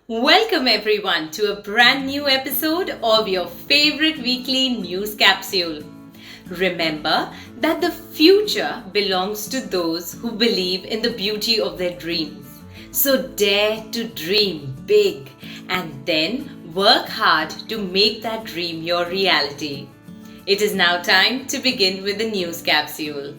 Welcome everyone to a brand new episode of your favorite weekly news capsule. Remember that the future belongs to those who believe in the beauty of their dreams. So dare to dream big and then work hard to make that dream your reality. It is now time to begin with the news capsule.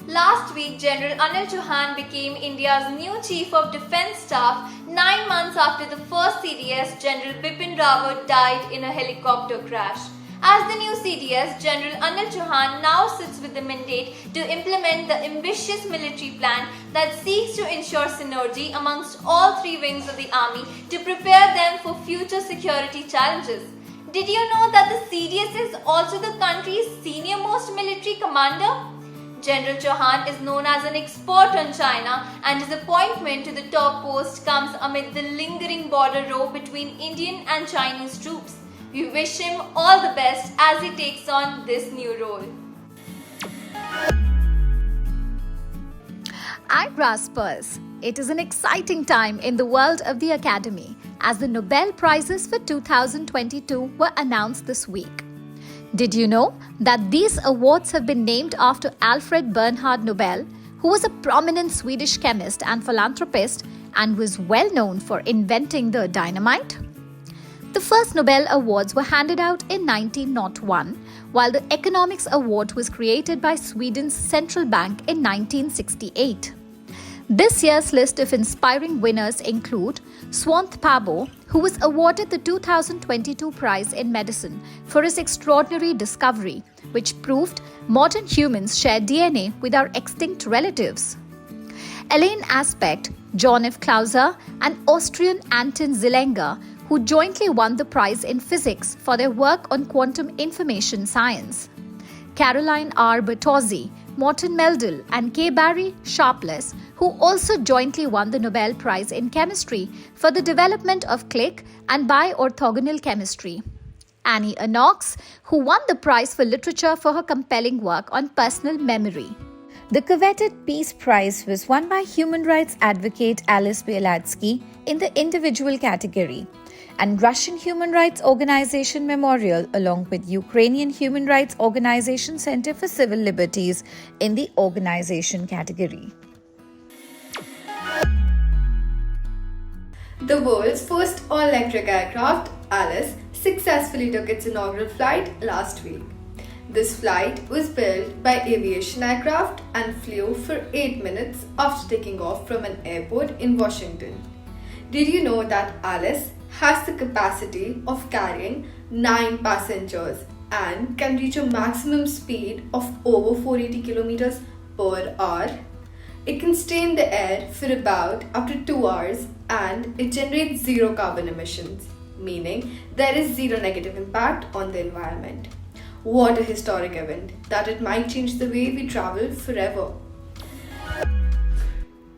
Last week, General Anil Chauhan became India's new Chief of Defence Staff 9 months after the first CDS, General Bipin Rawat, died in a helicopter crash. As the new CDS, General Anil Chauhan now sits with the mandate to implement the ambitious military plan that seeks to ensure synergy amongst all three wings of the army to prepare them for future security challenges. Did you know that the CDS is also the country's senior-most military commander? General Chauhan is known as an expert on China, and his appointment to the top post comes amid the lingering border row between Indian and Chinese troops. We wish him all the best as he takes on this new role. Eyebrows Pulse. It is an exciting time in the world of the Academy as the Nobel Prizes for 2022 were announced this week. Did you know that these awards have been named after Alfred Bernhard Nobel, who was a prominent Swedish chemist and philanthropist and was well known for inventing the dynamite? The first Nobel Awards were handed out in 1901, while the Economics Award was created by Sweden's central bank in 1968. This year's list of inspiring winners include Svante Pääbo, who was awarded the 2022 prize in medicine for his extraordinary discovery, which proved modern humans share DNA with our extinct relatives. Elaine Aspect, John F. Clauser, and Austrian Anton Zeilinger, who jointly won the prize in physics for their work on quantum information science. Caroline R. Bertozzi, Morton Meldal, and K. Barry Sharpless, who also jointly won the Nobel Prize in Chemistry for the development of click and bi-orthogonal chemistry. Annie Ernaux, who won the prize for literature for her compelling work on personal memory. The coveted Peace Prize was won by human rights advocate Alice Bialatsky in the individual category, and Russian Human Rights Organization Memorial along with Ukrainian Human Rights Organization Center for Civil Liberties in the organization category. The world's first all-electric aircraft, Alice, successfully took its inaugural flight last week. This flight was built by Aviation Aircraft and flew for 8 minutes after taking off from an airport in Washington. Did you know that Alice has the capacity of carrying 9 passengers and can reach a maximum speed of over 480 kilometers per hour? It can stay in the air for about up to 2 hours and it generates zero carbon emissions, meaning there is zero negative impact on the environment. What a historic event that it might change the way we travel forever.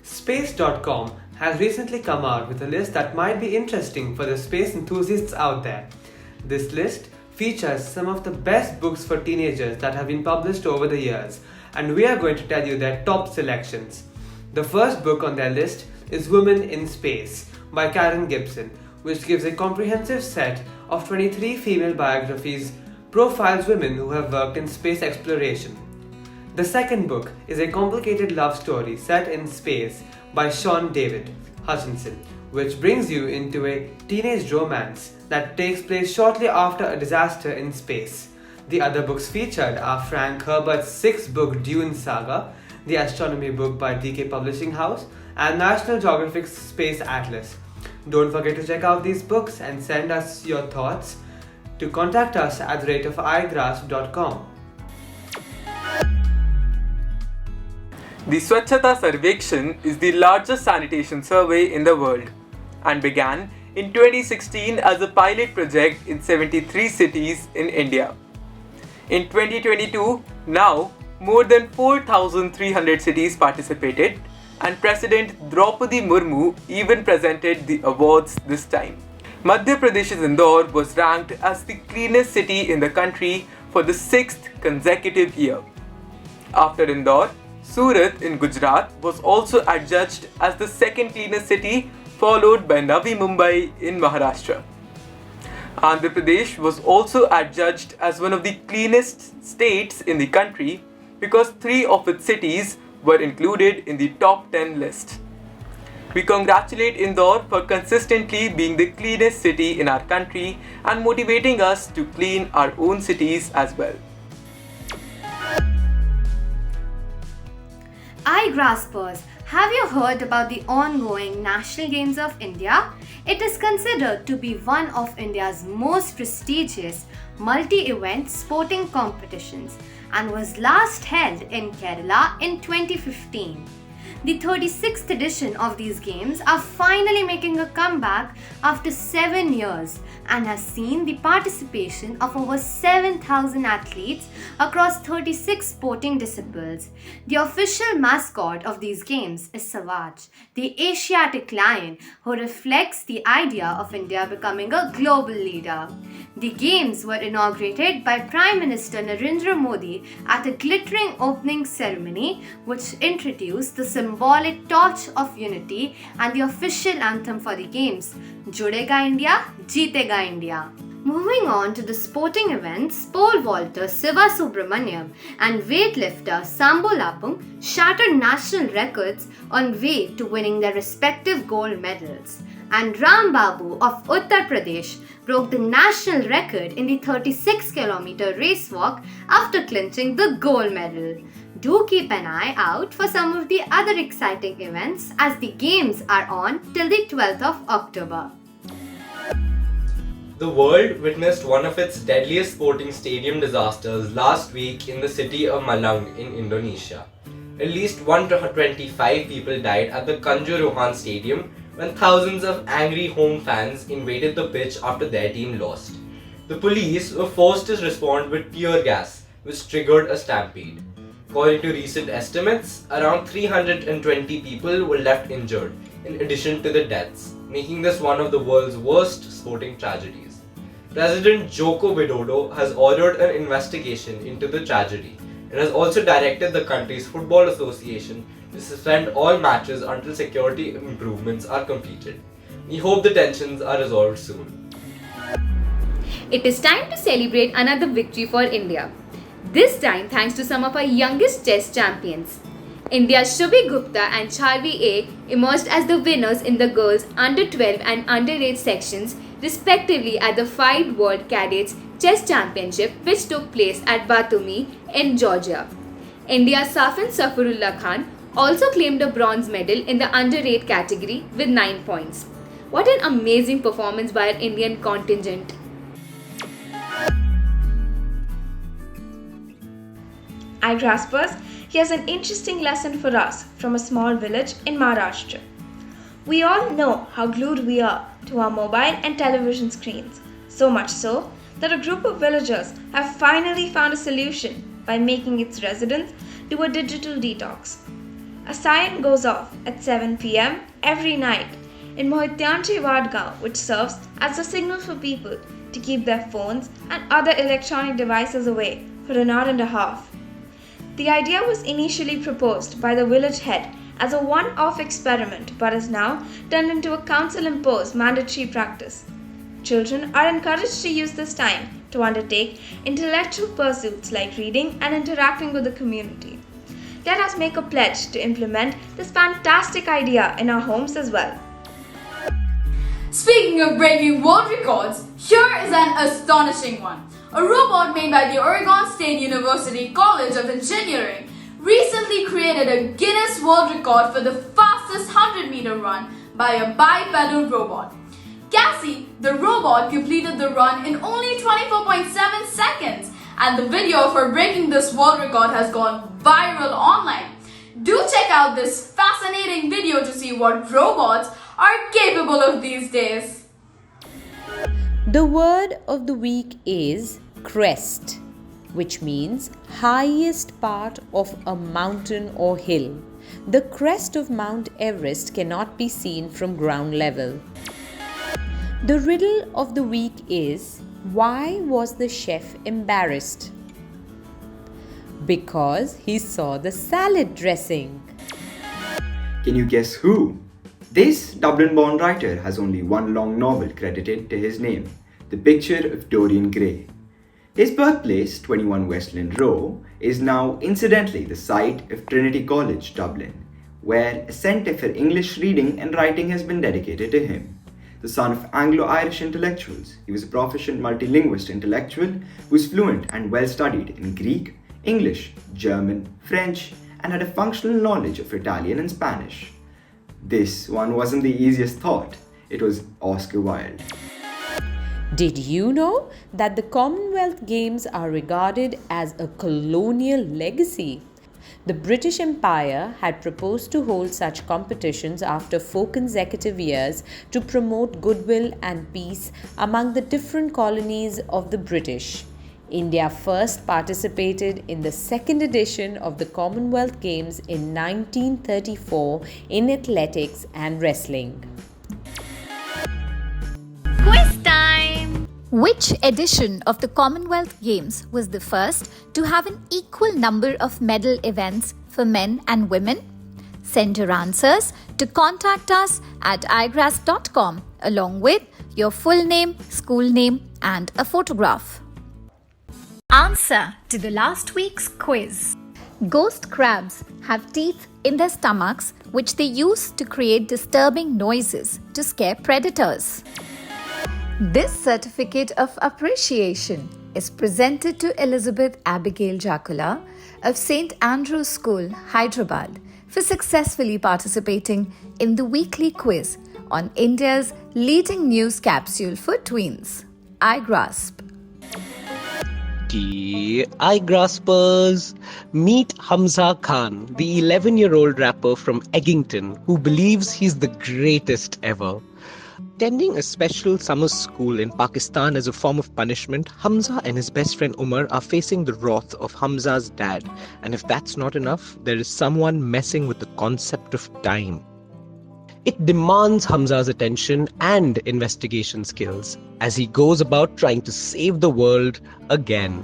Space.com has recently come out with a list that might be interesting for the space enthusiasts out there. This list features some of the best books for teenagers that have been published over the years, and we are going to tell you their top selections. The first book on their list is Women in Space by Karen Gibson, which gives a comprehensive set of 23 female biographies, profiles women who have worked in space exploration. The second book is a complicated love story set in space by Sean David Hutchinson, which brings you into a teenage romance that takes place shortly after a disaster in space. The other books featured are Frank Herbert's 6-book Dune saga, the astronomy book by DK Publishing House, and National Geographic's Space Atlas. Don't forget to check out these books and send us your thoughts to contact us at @igrasp.com. The Swachhata Sarvekshan is the largest sanitation survey in the world and began in 2016 as a pilot project in 73 cities in India. In 2022, now more than 4,300 cities participated, and President Draupadi Murmu even presented the awards this time. Madhya Pradesh's Indore was ranked as the cleanest city in the country for the 6th consecutive year. After Indore, Surat in Gujarat was also adjudged as the second cleanest city, followed by Navi Mumbai in Maharashtra. Andhra Pradesh was also adjudged as one of the cleanest states in the country because 3 of its cities were included in the top 10 list. We congratulate Indore for consistently being the cleanest city in our country and motivating us to clean our own cities as well. iGraspers, have you heard about the ongoing National Games of India? It is considered to be one of India's most prestigious multi-event sporting competitions and was last held in Kerala in 2015. The 36th edition of these games are finally making a comeback after 7 years and has seen the participation of over 7,000 athletes across 36 sporting disciplines. The official mascot of these games is Savage, the Asiatic lion who reflects the idea of India becoming a global leader. The games were inaugurated by Prime Minister Narendra Modi at a glittering opening ceremony which introduced the symbolic torch of unity and the official anthem for the games, Judega India, Jeetega India. Moving on to the sporting events, pole vaulter Siva Subramaniam and weightlifter Sambo Lapung shattered national records on way to winning their respective gold medals. And Ram Babu of Uttar Pradesh broke the national record in the 36-kilometer race walk after clinching the gold medal. Do keep an eye out for some of the other exciting events as the games are on till the 12th of October. The world witnessed one of its deadliest sporting stadium disasters last week in the city of Malang in Indonesia. At least 125 people died at the Kanjuruhan Stadium when thousands of angry home fans invaded the pitch after their team lost. The police were forced to respond with tear gas, which triggered a stampede. According to recent estimates, around 320 people were left injured, in addition to the deaths, making this one of the world's worst sporting tragedies. President Joko Widodo has ordered an investigation into the tragedy and has also directed the country's football association to suspend all matches until security improvements are completed. We hope the tensions are resolved soon. It is time to celebrate another victory for India. This time thanks to some of our youngest chess champions. India's Shubhi Gupta and Charvi A emerged as the winners in the girls under 12 and under 8 sections respectively at the FIDE World Cadets Chess Championship which took place at Batumi in Georgia. India's Safin Safarullah Khan also claimed a bronze medal in the under 8 category with 9 points. What an amazing performance by our Indian contingent. iGraspers, here's an interesting lesson for us from a small village in Maharashtra. We all know how glued we are to our mobile and television screens, so much so that a group of villagers have finally found a solution by making its residents do a digital detox. A siren goes off at 7 p.m. every night in Mohityanchi Vadgaon, which serves as a signal for people to keep their phones and other electronic devices away for an hour and a half. The idea was initially proposed by the village head as a one-off experiment but is now turned into a council-imposed mandatory practice. Children are encouraged to use this time to undertake intellectual pursuits like reading and interacting with the community. Let us make a pledge to implement this fantastic idea in our homes as well. Speaking of breaking world records, here is an astonishing one. A robot made by the Oregon State University College of Engineering recently created a Guinness World Record for the fastest 100-meter run by a bipedal robot. Cassie, the robot, completed the run in only 24.7 seconds, and the video of her breaking this world record has gone viral online. Do check out this fascinating video to see what robots are capable of these days. The word of the week is crest, which means highest part of a mountain or hill. The crest of Mount Everest cannot be seen from ground level. The riddle of the week is, why was the chef embarrassed? Because he saw the salad dressing. Can you guess who? This Dublin-born writer has only one long novel credited to his name, The Picture of Dorian Gray. His birthplace, 21 Westland Row, is now incidentally the site of Trinity College, Dublin, where a centre for English reading and writing has been dedicated to him. The son of Anglo-Irish intellectuals, he was a proficient multilinguist intellectual who was fluent and well-studied in Greek, English, German, French, and had a functional knowledge of Italian and Spanish. This one wasn't the easiest thought. It was Oscar Wilde. Did you know that the Commonwealth Games are regarded as a colonial legacy? The British Empire had proposed to hold such competitions after 4 consecutive years to promote goodwill and peace among the different colonies of the British. India first participated in the second edition of the Commonwealth Games in 1934 in athletics and wrestling. Quiz time! Which edition of the Commonwealth Games was the first to have an equal number of medal events for men and women? Send your answers to contact us at igrass.com along with your full name, school name, and a photograph. Answer to the last week's quiz. Ghost crabs have teeth in their stomachs which they use to create disturbing noises to scare predators. This certificate of appreciation is presented to Elizabeth Abigail Jakula of St. Andrew's School, Hyderabad, for successfully participating in the weekly quiz on India's leading news capsule for tweens, iGrasp. iGraspers, meet Hamza Khan, the 11-year-old rapper from Eggington who believes he's the greatest ever. Attending a special summer school in Pakistan as a form of punishment, Hamza and his best friend Umar are facing the wrath of Hamza's dad. And if that's not enough, there is someone messing with the concept of time. It demands Hamza's attention and investigation skills as he goes about trying to save the world again.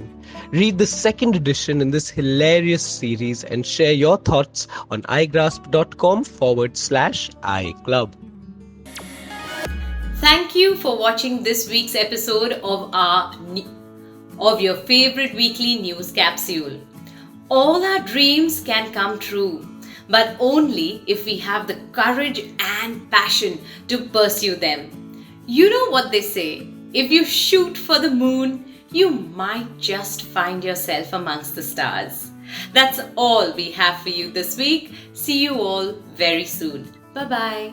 Read the second edition in this hilarious series and share your thoughts on igrasp.com/iClub. Thank you for watching this week's episode of your favorite weekly news capsule. All our dreams can come true, but only if we have the courage and passion to pursue them. You know what they say, if you shoot for the moon, you might just find yourself amongst the stars. That's all we have for you this week. See you all very soon. Bye-bye.